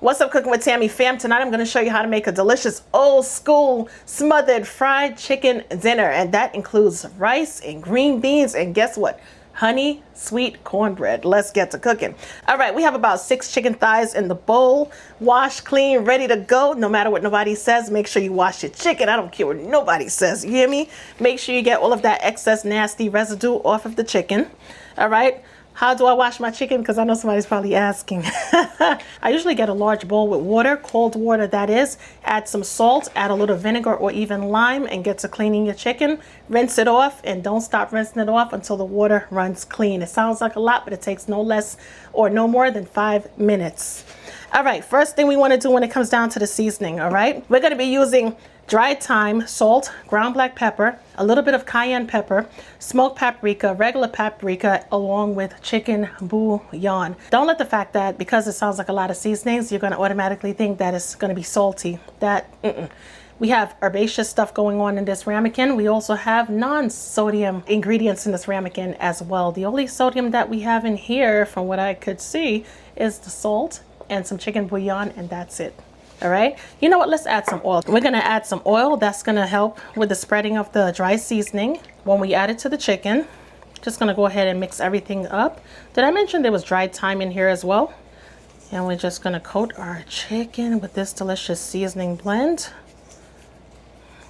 What's up, Cooking with Tammy fam? Tonight I'm going to show you how to make a delicious old school smothered fried chicken dinner, and that includes rice and green beans and guess what? Honey sweet cornbread. Let's get to cooking. All right, we have about 6 chicken thighs in the bowl, washed, clean, ready to go. No matter what nobody says, make sure you wash your chicken. I don't care what nobody says, you hear me? Make sure you get all of that excess nasty residue off of the chicken. All right. How do I wash my chicken? Because I know somebody's probably asking. I usually get a large bowl with water, cold water that is. Add some salt, add a little vinegar or even lime, and get to cleaning your chicken. Rinse it off, and don't stop rinsing it off until the water runs clean. It sounds like a lot, but it takes no less or no more than 5 minutes. All right, first thing we want to do when it comes down to the seasoning, all right? We're going to be using dried thyme, salt, ground black pepper, a little bit of cayenne pepper, smoked paprika, regular paprika, along with chicken bouillon. Don't let the fact that because it sounds like a lot of seasonings, you're going to automatically think that it's going to be salty. We have herbaceous stuff going on in this ramekin. We also have non-sodium ingredients in this ramekin as well. The only sodium that we have in here, from what I could see, is the salt and some chicken bouillon, and that's it. All right, you know what, let's add some oil. We're gonna add some oil. That's gonna help with the spreading of the dry seasoning when we add it to the chicken. Just gonna go ahead and mix everything up. Did I mention there was dried thyme in here as well? And we're just gonna coat our chicken with this delicious seasoning blend.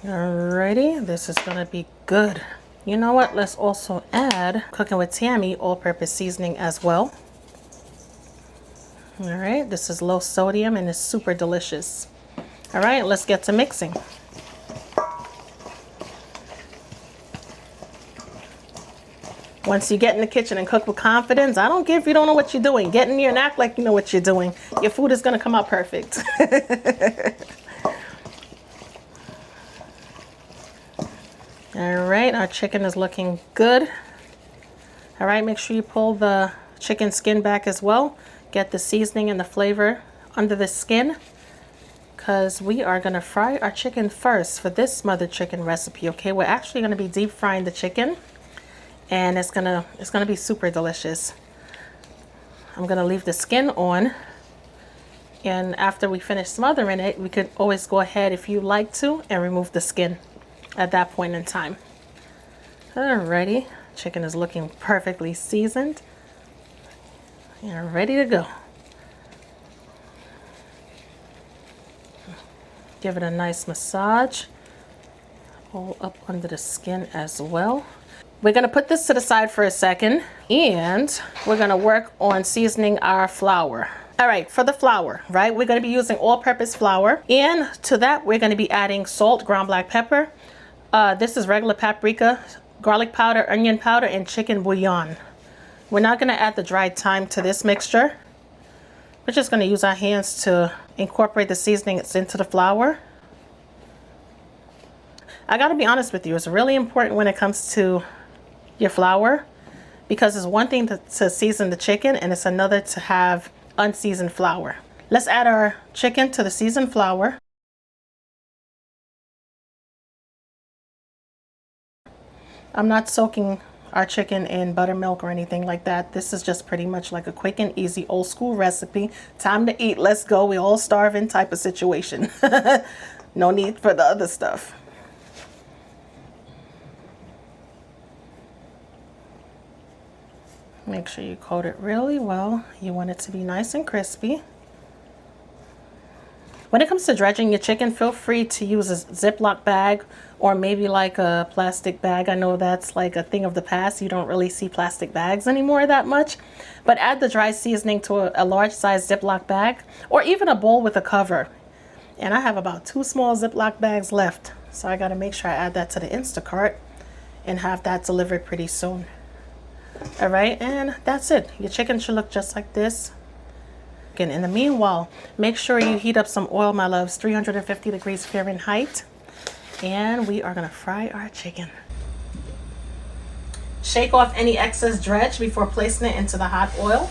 Alrighty, this is gonna be good. You know what, let's also add Cooking with Tammy all-purpose seasoning as well. All right, this is low sodium and it's super delicious. All right, let's get to mixing. Once you get in the kitchen and cook with confidence, I don't care if you don't know what you're doing. Get in here and act like you know what you're doing. Your food is gonna come out perfect. All right, our chicken is looking good. All right, make sure you pull the chicken skin back as well. Get the seasoning and the flavor under the skin, because we are going to fry our chicken first for this smothered chicken recipe. Okay, we're actually going to be deep frying the chicken, and it's gonna be super delicious. I'm going to leave the skin on, and after we finish smothering it, we could always go ahead, if you like to, and remove the skin at that point in time. Alrighty, chicken is looking perfectly seasoned. You're ready to go. Give it a nice massage all up under the skin as well. We're going to put this to the side for a second, and we're going to work on seasoning our flour. All right, for the flour, right, we're going to be using all-purpose flour, and to that we're going to be adding salt, ground black pepper. This is regular paprika, garlic powder, onion powder, and chicken bouillon. We're not going to add the dried thyme to this mixture. We're just going to use our hands to incorporate the seasonings into the flour. I got to be honest with you, it's really important when it comes to your flour, because it's one thing to season the chicken and it's another to have unseasoned flour. Let's add our chicken to the seasoned flour. I'm not soaking our chicken in buttermilk or anything like that. This is just pretty much like a quick and easy old school recipe. Time to eat, let's go, we all starving type of situation. No need for the other stuff. Make sure you coat it really well. You want it to be nice and crispy. When it comes to dredging your chicken, feel free to use a Ziploc bag or maybe like a plastic bag. I know that's like a thing of the past. You don't really see plastic bags anymore that much. But add the dry seasoning to a large size Ziploc bag or even a bowl with a cover. And I have about 2 small Ziploc bags left. So I gotta make sure I add that to the Instacart and have that delivered pretty soon. All right, and that's it. Your chicken should look just like this. In the meanwhile, make sure you heat up some oil, my loves, 350 degrees Fahrenheit, and we are gonna fry our chicken. Shake off any excess dredge before placing it into the hot oil.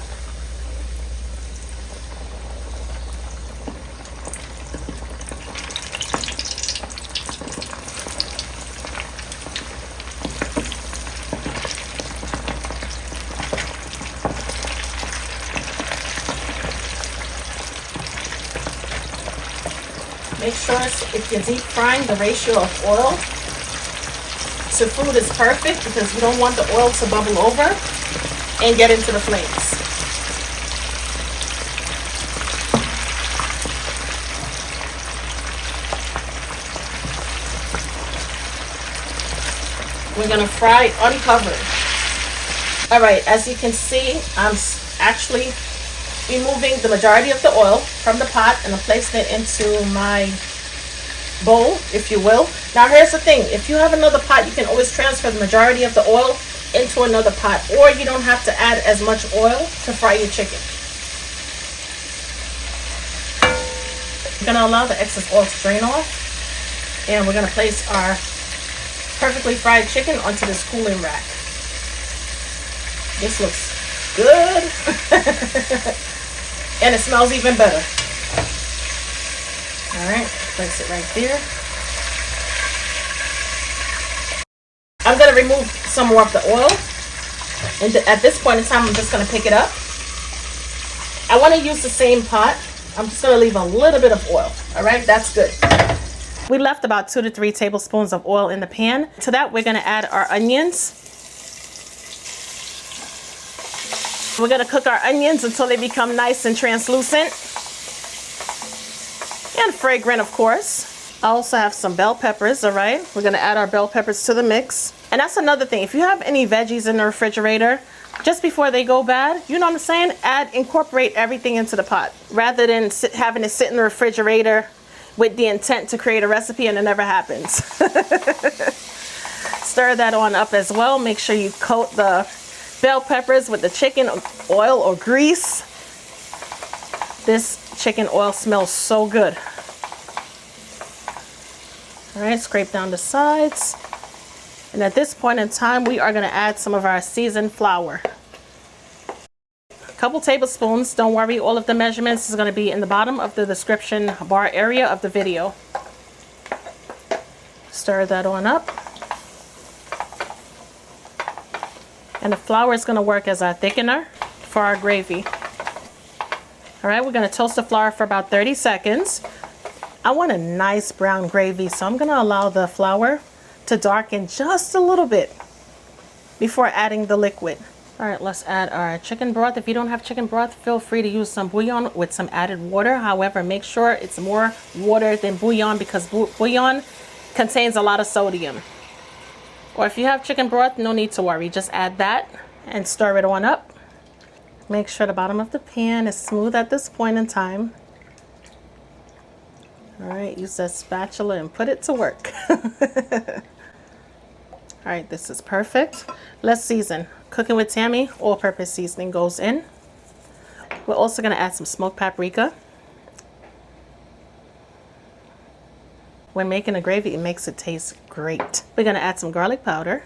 Make sure if you're deep frying, the ratio of oil to food is perfect because you don't want the oil to bubble over and get into the flames. We're gonna fry uncovered. All right, as you can see, I'm actually removing the majority of the oil from the pot and I'm placing it into my bowl, if you will. Now here's the thing, if you have another pot, you can always transfer the majority of the oil into another pot, or you don't have to add as much oil to fry your chicken. We're gonna allow the excess oil to drain off, and we're gonna place our perfectly fried chicken onto this cooling rack. This looks good. And it smells even better. All right, place it right there. I'm gonna remove some more of the oil. And at this point in time, I'm just gonna pick it up. I wanna use the same pot. I'm just gonna leave a little bit of oil. All right, that's good. We left about 2 to 3 tablespoons of oil in the pan. To that, we're gonna add our onions. We're gonna cook our onions until they become nice and translucent. And fragrant, of course. I also have some bell peppers, all right? We're gonna add our bell peppers to the mix. And that's another thing. If you have any veggies in the refrigerator, just before they go bad, you know what I'm saying? Incorporate everything into the pot. Rather than having it sit in the refrigerator with the intent to create a recipe and it never happens. Stir that on up as well. Make sure you coat the bell peppers with the chicken oil or grease. This chicken oil smells so good. All right, scrape down the sides. And at this point in time, we are gonna add some of our seasoned flour. Couple tablespoons. Don't worry, all of the measurements is going to be in the bottom of the description bar area of the video. Stir that on up. And the flour is going to work as our thickener for our gravy. All right, we're going to toast the flour for about 30 seconds. I want a nice brown gravy, so I'm going to allow the flour to darken just a little bit before adding the liquid. All right, let's add our chicken broth. If you don't have chicken broth, feel free to use some bouillon with some added water. However, make sure it's more water than bouillon because bouillon contains a lot of sodium. Or if you have chicken broth, no need to worry. Just add that and stir it on up. Make sure the bottom of the pan is smooth at this point in time. All right, use that spatula and put it to work. All right, this is perfect. Let's season. Cooking with Tammy, all-purpose seasoning goes in. We're also going to add some smoked paprika. When making a gravy, it makes it taste great. We're going to add some garlic powder.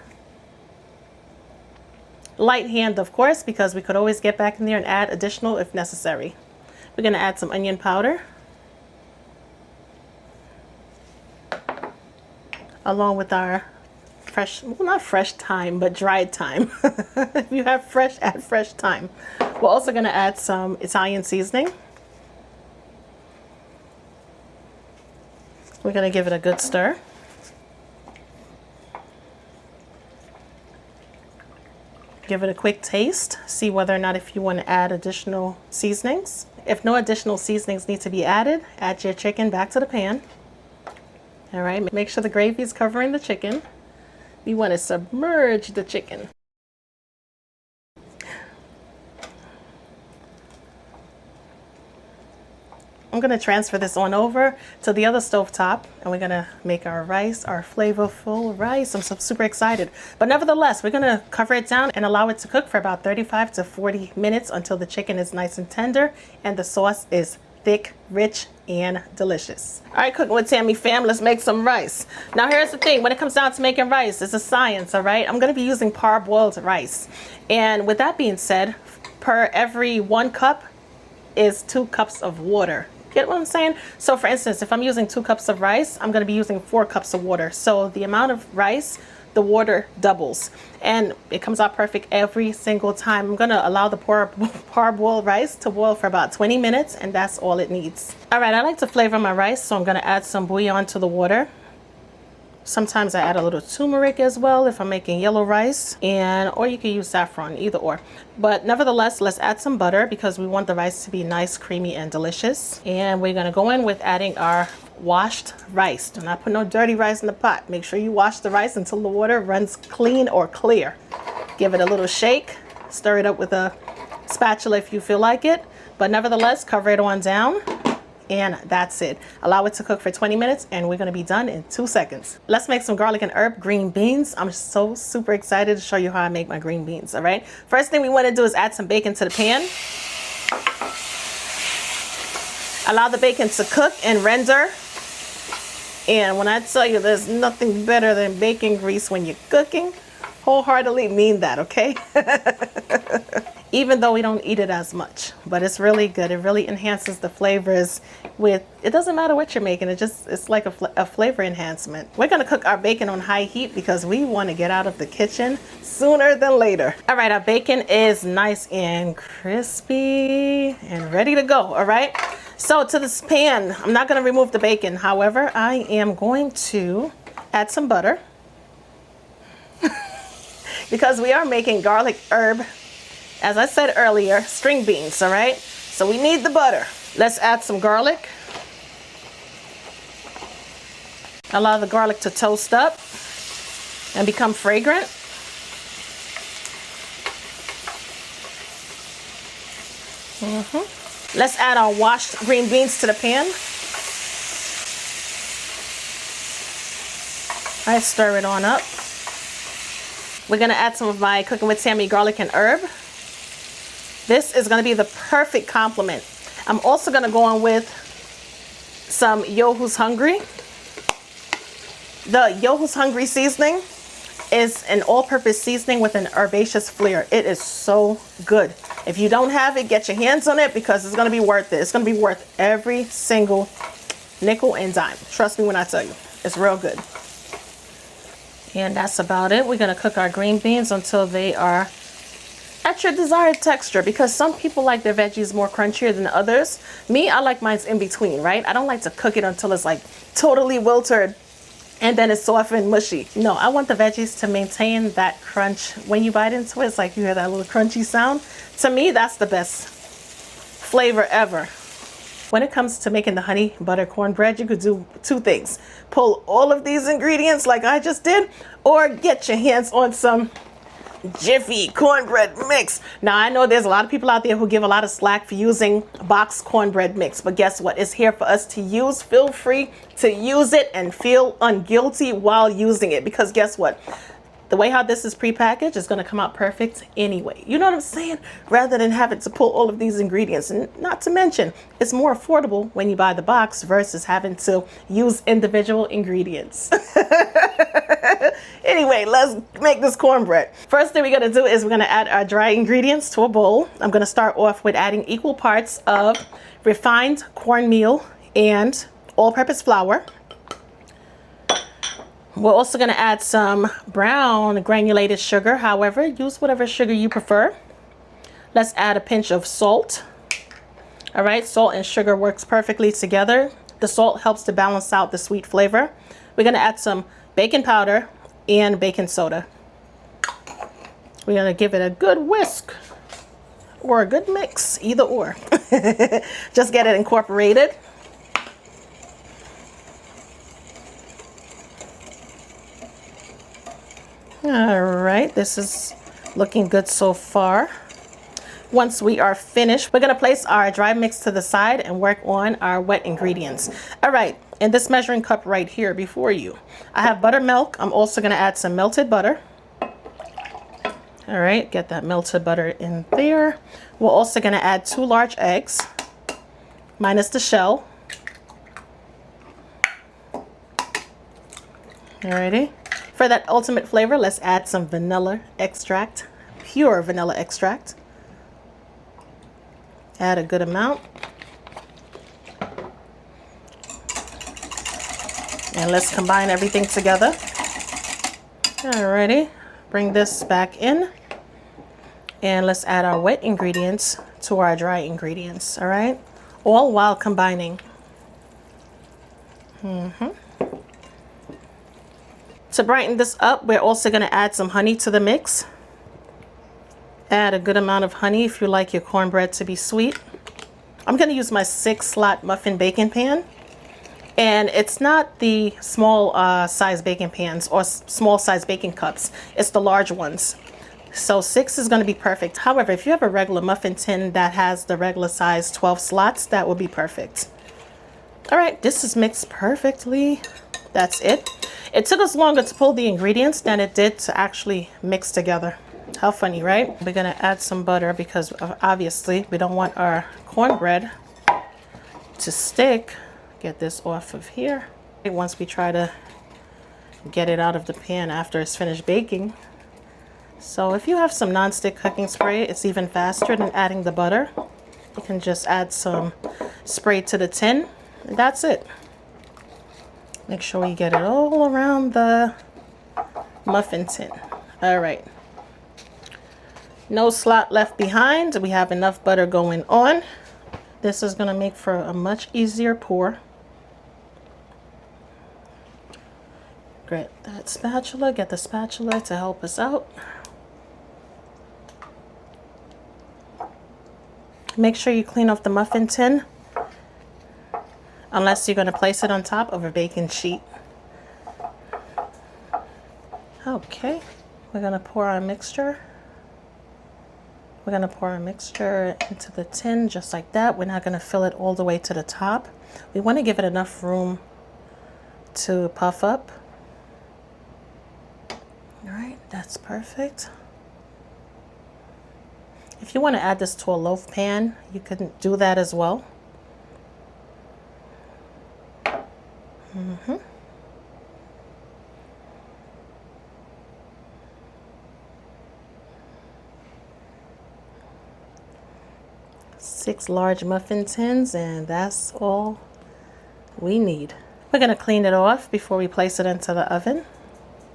Light hand, of course, because we could always get back in there and add additional if necessary. We're going to add some onion powder, along with our fresh, well, not fresh thyme, but dried thyme. If you have fresh, add fresh thyme. We're also going to add some Italian seasoning. We're going to give it a good stir. Give it a quick taste. See whether or not if you want to add additional seasonings. If no additional seasonings need to be added, add your chicken back to the pan. All right, make sure the gravy is covering the chicken. We want to submerge the chicken. I'm going to transfer this on over to the other stovetop, and we're going to make our rice, our flavorful rice. I'm so super excited. But nevertheless, we're going to cover it down and allow it to cook for about 35 to 40 minutes until the chicken is nice and tender and the sauce is thick, rich, and delicious. All right, Cooking with Tammy fam, let's make some rice. Now here's the thing, when it comes down to making rice, it's a science, all right? I'm gonna be using parboiled rice. And with that being said, per every 1 cup is 2 cups of water. Get what I'm saying? So for instance, if I'm using 2 cups of rice, I'm gonna be using 4 cups of water. So the amount of rice the water doubles, and it comes out perfect every single time. I'm gonna allow the parboiled rice to boil for about 20 minutes, and that's all it needs. All right, I like to flavor my rice, so I'm gonna add some bouillon to the water. Sometimes I add a little turmeric as well if I'm making yellow rice, or you can use saffron, either or. But nevertheless, let's add some butter because we want the rice to be nice, creamy, and delicious. And we're gonna go in with adding our washed rice. Do not put no dirty rice in the pot. Make sure you wash the rice until the water runs clean or clear. Give it a little shake, stir it up with a spatula if you feel like it, but nevertheless, cover it on down. And that's it. Allow it to cook for 20 minutes and we're gonna be done in 2 seconds. Let's make some garlic and herb green beans. I'm so super excited to show you how I make my green beans, all right? First thing we wanna do is add some bacon to the pan. Allow the bacon to cook and render. And when I tell you there's nothing better than bacon grease when you're cooking, wholeheartedly mean that, okay? Even though we don't eat it as much, but it's really good. It really enhances the flavors it doesn't matter what you're making, it's like a flavor enhancement. We're gonna cook our bacon on high heat because we wanna get out of the kitchen sooner than later. All right, our bacon is nice and crispy and ready to go, all right? So to this pan, I'm not gonna remove the bacon. However, I am going to add some butter because we are making garlic herb, as I said earlier, string beans, all right? So we need the butter. Let's add some garlic. Allow the garlic to toast up and become fragrant. Let's add our washed green beans to the pan. I stir it on up. We're gonna add some of my Cooking with Tammy garlic and herb. This is gonna be the perfect complement. I'm also gonna go on with some Yo Who's Hungry. The Yo Who's Hungry seasoning is an all-purpose seasoning with an herbaceous flair. It is so good. If you don't have it, get your hands on it because it's gonna be worth it. It's gonna be worth every single nickel and dime. Trust me when I tell you, it's real good. And that's about it. We're gonna cook our green beans until they are at your desired texture because some people like their veggies more crunchier than others. Me, I like mine's in between, right? I don't like to cook it until it's like totally wilted and then it's soft and mushy. No, I want the veggies to maintain that crunch. When you bite into it, it's like you hear that little crunchy sound. To me, that's the best flavor ever. When it comes to making the honey butter cornbread, you could do two things. Pull all of these ingredients like I just did, or get your hands on some Jiffy cornbread mix. Now I know there's a lot of people out there who give a lot of slack for using boxed cornbread mix, but guess what? It's here for us to use. Feel free to use it and feel unguilty while using it because guess what? The way how this is prepackaged is going to come out perfect anyway. You know what I'm saying? Rather than having to pull all of these ingredients. And not to mention, it's more affordable when you buy the box versus having to use individual ingredients. Anyway, let's make this cornbread. First thing we're going to do is we're going to add our dry ingredients to a bowl. I'm going to start off with adding equal parts of refined cornmeal and all-purpose flour. We're also going to add some brown granulated sugar. However, use whatever sugar you prefer. Let's add a pinch of salt. All right, salt and sugar works perfectly together. The salt helps to balance out the sweet flavor. We're going to add some baking powder and baking soda. We're going to give it a good whisk or a good mix, either or. Just get it incorporated. All right, this is looking good so far. Once we are finished, we're gonna place our dry mix to the side and work on our wet ingredients. All right, in this measuring cup right here before you, I have buttermilk. I'm also gonna add some melted butter. All right, get that melted butter in there. We're also gonna add 2 large eggs, minus the shell. Alrighty. For that ultimate flavor, let's add some vanilla extract, pure vanilla extract. Add a good amount. And let's combine everything together. Alrighty, bring this back in. And let's add our wet ingredients to our dry ingredients, all right? All while combining. To brighten this up, we're also gonna add some honey to the mix. Add a good amount of honey if you like your cornbread to be sweet. I'm gonna use my 6-slot muffin baking pan. And it's not the small size baking pans or small size baking cups. It's the large ones. So 6 is going to be perfect. However, if you have a regular muffin tin that has the regular size 12 slots, that would be perfect. All right, this is mixed perfectly. That's it. It took us longer to pull the ingredients than it did to actually mix together. How funny, right? We're going to add some butter because obviously we don't want our cornbread to stick. Get this off of here. Once we try to get it out of the pan after it's finished baking. So if you have some non-stick cooking spray, it's even faster than adding the butter. You can just add some spray to the tin, and that's it. Make sure you get it all around the muffin tin. All right. No slot left behind. We have enough butter going on. This is going to make for a much easier pour. Grab that spatula, get the spatula to help us out. Make sure you clean off the muffin tin, unless you're going to place it on top of a baking sheet. Okay, we're going to pour our mixture. We're going to pour our mixture into the tin just like that. We're not going to fill it all the way to the top. We want to give it enough room to puff up. All right, that's perfect. If you want to add this to a loaf pan, you can do that as well. 6 large muffin tins, and that's all we need. We're going to clean it off before we place it into the oven.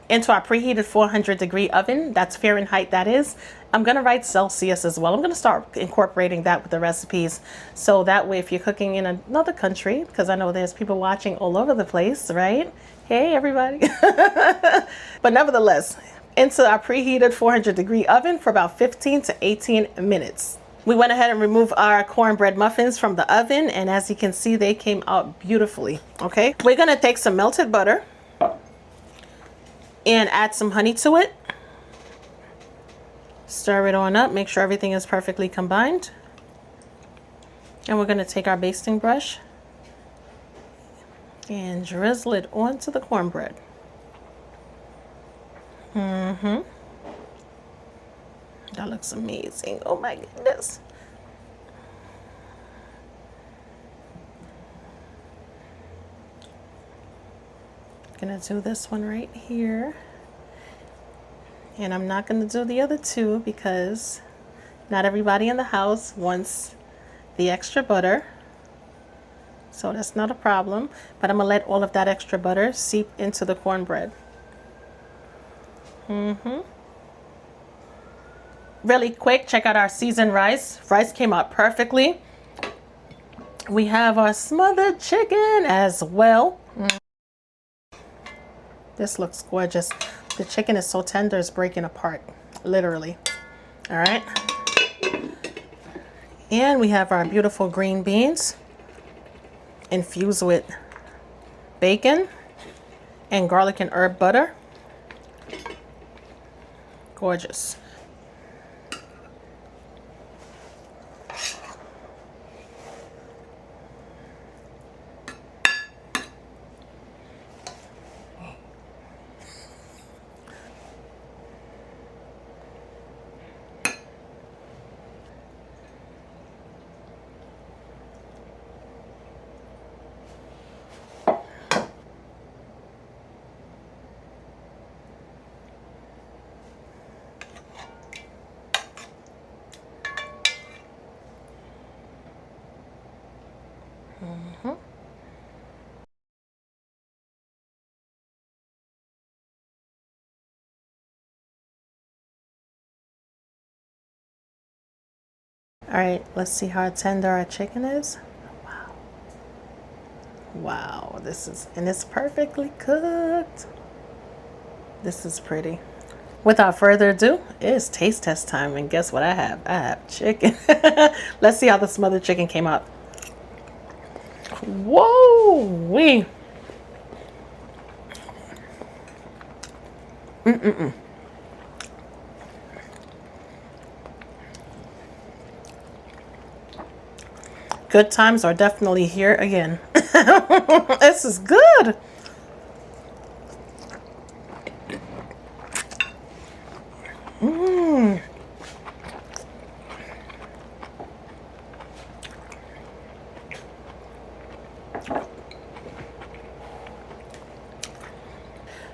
Into our preheated 400-degree oven. That's Fahrenheit, that is. I'm going to write Celsius as well. I'm going to start incorporating that with the recipes. So that way, if you're cooking in another country, because I know there's people watching all over the place, right? Hey, everybody. But nevertheless, into our preheated 400-degree oven for about 15 to 18 minutes. We went ahead and removed our cornbread muffins from the oven. And as you can see, they came out beautifully. Okay. We're going to take some melted butter and add some honey to it. Stir it on up, make sure everything is perfectly combined. And we're going to take our basting brush and drizzle it onto the cornbread. That looks amazing. Oh my goodness. Gonna do this one right here, and I'm not gonna do the other two because not everybody in the house wants the extra butter, so that's not a problem. But I'm gonna let all of that extra butter seep into the cornbread. Really quick, check out our seasoned rice. Rice came out perfectly. We have our smothered chicken as well. This looks gorgeous. The chicken is so tender, it's breaking apart, literally. All right. And we have our beautiful green beans infused with bacon and garlic and herb butter. Gorgeous. All right, let's see how tender our chicken is. Wow. Wow, this is, and it's perfectly cooked. This is pretty. Without further ado, it's taste test time. And guess what I have? I have chicken. Let's see how the smothered chicken came out. Whoa, wee. Good times are definitely here again. This is good.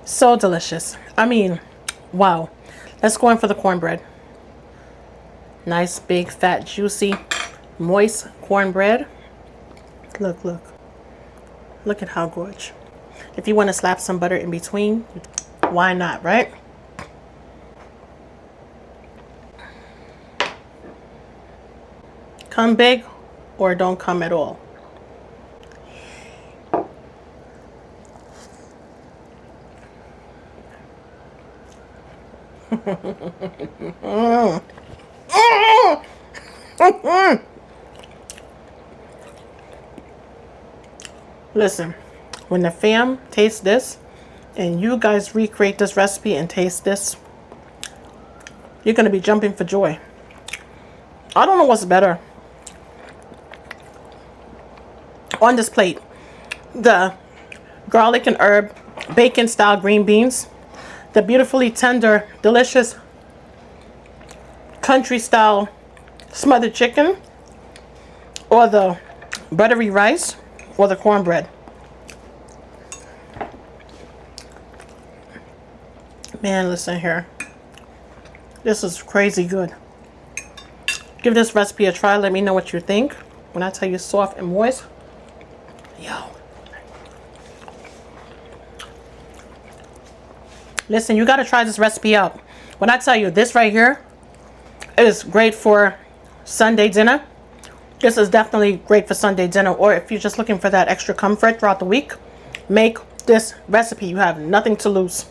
So delicious. I mean, wow. Let's go in for the cornbread. Nice, big, fat, juicy, moist cornbread. Look, look. Look at how gorgeous. If you want to slap some butter in between, why not, right? Come big or don't come at all. Listen, when the fam tastes this and you guys recreate this recipe and taste this, you're going to be jumping for joy. I don't know what's better on this plate. The garlic and herb bacon style green beans, the beautifully tender, delicious country style smothered chicken, or the buttery rice, or the cornbread. Man, listen here. This is crazy good. Give this recipe a try. Let me know what you think. When I tell you soft and moist, yo. Listen, you got to try this recipe out. When I tell you this right here is great for Sunday dinner, this is definitely great for Sunday dinner. Or if you're just looking for that extra comfort throughout the week, make this recipe. You have nothing to lose.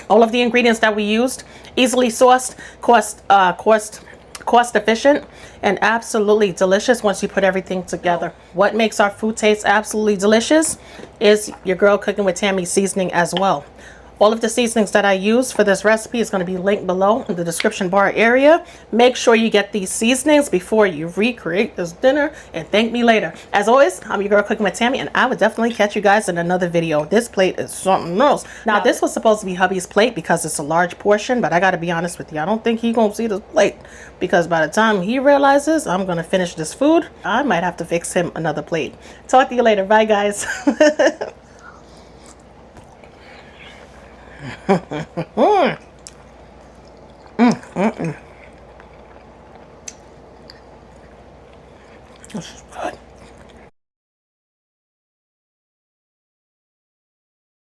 All of the ingredients that we used, easily sourced, cost efficient, and absolutely delicious once you put everything together. What makes our food taste absolutely delicious is your girl cooking with Tammy seasoning as well. All of the seasonings that I use for this recipe is going to be linked below in the description bar area. Make sure you get these seasonings before you recreate this dinner and thank me later. As always, I'm your girl cooking with Tammy, and I would definitely catch you guys in another video. This plate is something else. Now, this was supposed to be hubby's plate because it's a large portion, but I got to be honest with you, I don't think he's going to see this plate, because by the time he realizes I'm going to finish this food, I might have to fix him another plate. Talk to you later. Bye, guys. This is good.